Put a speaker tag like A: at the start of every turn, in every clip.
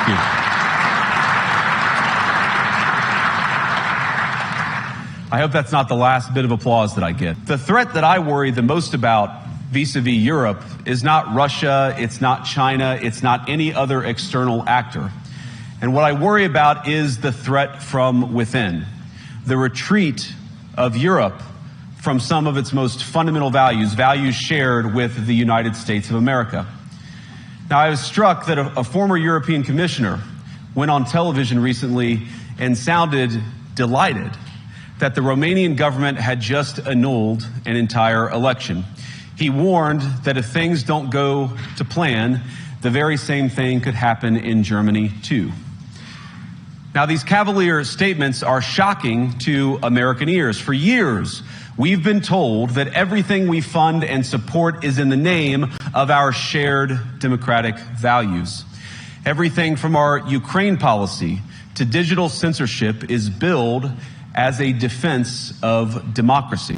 A: you. I hope that's not the last bit of applause that I get. The threat that I worry the most about vis-a-vis Europe is not Russia, it's not China, it's not any other external actor. And what I worry about is the threat from within, the retreat of Europe from some of its most fundamental values, values shared with the United States of America. Now, I was struck that a former European commissioner went on television recently and sounded delighted that the Romanian government had just annulled an entire election. He warned that if things don't go to plan, the very same thing could happen in Germany too. Now, these cavalier statements are shocking to American ears. For years, we've been told that everything we fund and support is in the name of our shared democratic values. Everything from our Ukraine policy to digital censorship is billed as a defense of democracy.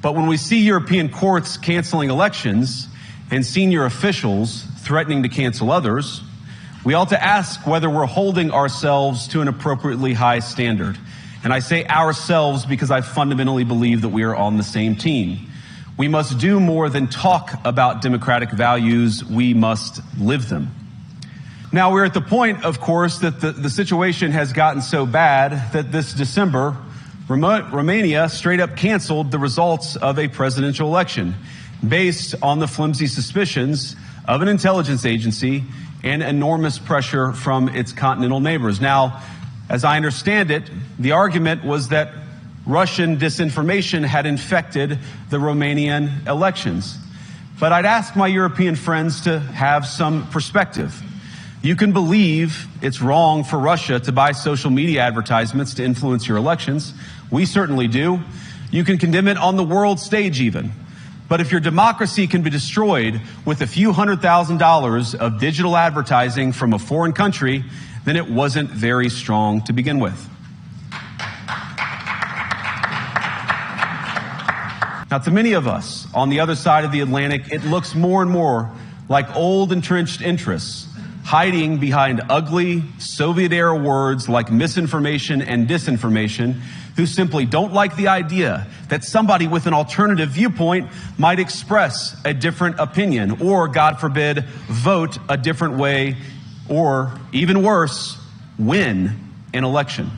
A: But when we see European courts canceling elections and senior officials threatening to cancel others, we ought to ask whether we're holding ourselves to an appropriately high standard. And I say ourselves because I fundamentally believe that we are on the same team. We must do more than talk about democratic values, we must live them. Now, we're at the point, of course, that the situation has gotten so bad that this December, Romania straight up canceled the results of a presidential election based on the flimsy suspicions of an intelligence agency and enormous pressure from its continental neighbors. Now, as I understand it, the argument was that Russian disinformation had infected the Romanian elections. But I'd ask my European friends to have some perspective. You can believe it's wrong for Russia to buy social media advertisements to influence your elections. We certainly do. You can condemn it on the world stage even. But if your democracy can be destroyed with a few $100,000 of digital advertising from a foreign country, then it wasn't very strong to begin with. Now, to many of us on the other side of the Atlantic, it looks more and more like old entrenched interests hiding behind ugly Soviet-era words like misinformation and disinformation, who simply don't like the idea that somebody with an alternative viewpoint might express a different opinion or, God forbid, vote a different way or, even worse, win an election.